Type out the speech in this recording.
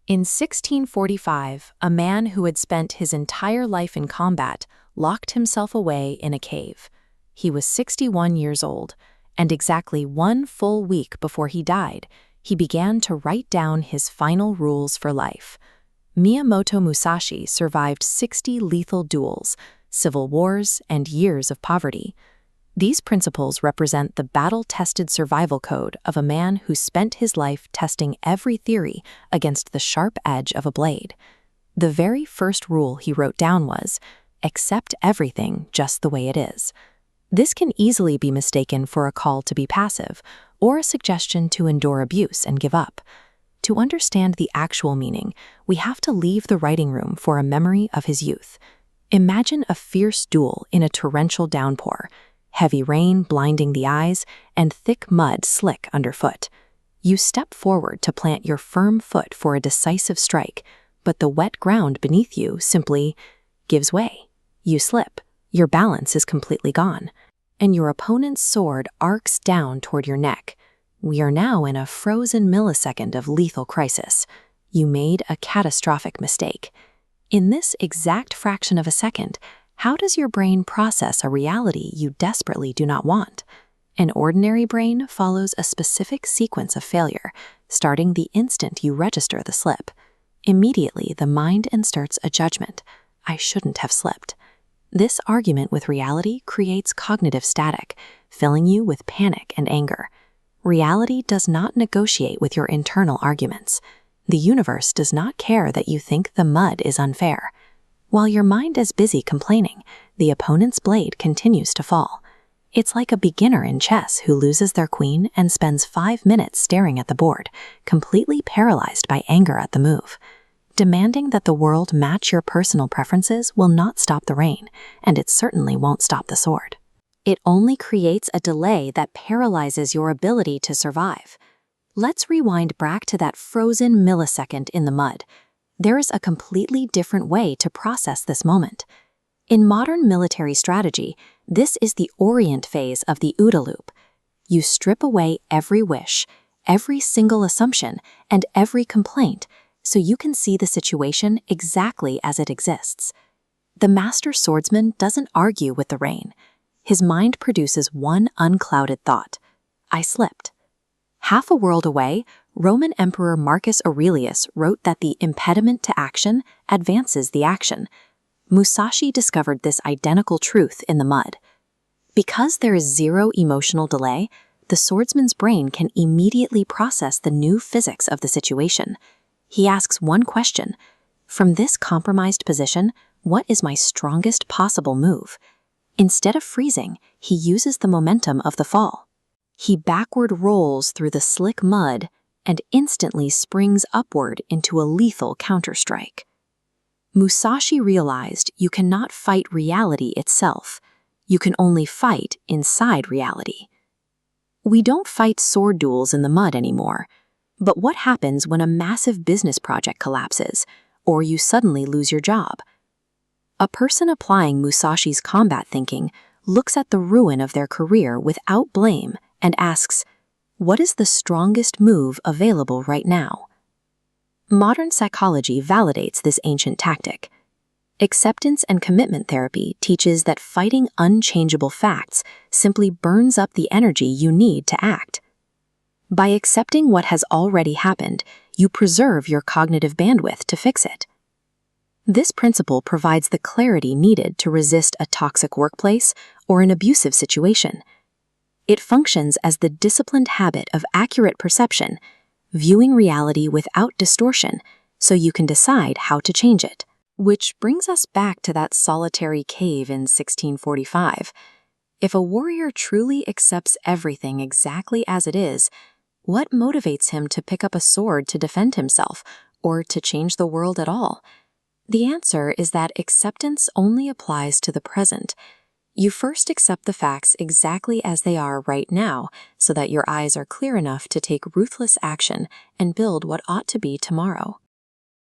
In 1645, a man who had spent his entire life in combat locked himself away in a cave. He was 61 years old, and exactly 1 full week before he died, he began to write down his final rules for life. Miyamoto Musashi survived 60 lethal duels, civil wars, and years of poverty. These principles represent the battle-tested survival code of a man who spent his life testing every theory against the sharp edge of a blade. The very first rule he wrote down was, "Accept everything just the way it is." This can easily be mistaken for a call to be passive or a suggestion to endure abuse and give up. To understand the actual meaning, we have to leave the writing room for a memory of his youth. Imagine a fierce duel in a torrential downpour, heavy rain blinding the eyes, and thick mud slick underfoot. You step forward to plant your firm foot for a decisive strike, but the wet ground beneath you simply gives way. You slip, your balance is completely gone, and your opponent's sword arcs down toward your neck. We are now in a frozen millisecond of lethal crisis. You made a catastrophic mistake. In this exact fraction of a second, how does your brain process a reality you desperately do not want? An ordinary brain follows a specific sequence of failure, starting the instant you register the slip. Immediately, the mind inserts a judgment. I shouldn't have slipped. This argument with reality creates cognitive static, filling you with panic and anger. Reality does not negotiate with your internal arguments. The universe does not care that you think the mud is unfair. While your mind is busy complaining, the opponent's blade continues to fall. It's like a beginner in chess who loses their queen and spends 5 minutes staring at the board, completely paralyzed by anger at the move. Demanding that the world match your personal preferences will not stop the rain, and it certainly won't stop the sword. It only creates a delay that paralyzes your ability to survive. Let's rewind back to that frozen millisecond in the mud. There is a completely different way to process this moment. In modern military strategy, this is the orient phase of the OODA loop. You strip away every wish, every single assumption, and every complaint, so you can see the situation exactly as it exists. The master swordsman doesn't argue with the rain. His mind produces one unclouded thought: I slipped. Half a world away, Roman Emperor Marcus Aurelius wrote that the impediment to action advances the action. Musashi discovered this identical truth in the mud. Because there is zero emotional delay, the swordsman's brain can immediately process the new physics of the situation. He asks one question: from this compromised position, what is my strongest possible move? Instead of freezing, he uses the momentum of the fall. He backward rolls through the slick mud and instantly springs upward into a lethal counterstrike. Musashi realized you cannot fight reality itself. You can only fight inside reality. We don't fight sword duels in the mud anymore. But what happens when a massive business project collapses, or you suddenly lose your job? A person applying Musashi's combat thinking looks at the ruin of their career without blame and asks, what is the strongest move available right now? Modern psychology validates this ancient tactic. Acceptance and commitment therapy teaches that fighting unchangeable facts simply burns up the energy you need to act. By accepting what has already happened, you preserve your cognitive bandwidth to fix it. This principle provides the clarity needed to resist a toxic workplace or an abusive situation. It functions as the disciplined habit of accurate perception, viewing reality without distortion, so you can decide how to change it. Which brings us back to that solitary cave in 1645. If a warrior truly accepts everything exactly as it is, what motivates him to pick up a sword to defend himself, or to change the world at all? The answer is that acceptance only applies to the present. You first accept the facts exactly as they are right now, so that your eyes are clear enough to take ruthless action and build what ought to be tomorrow.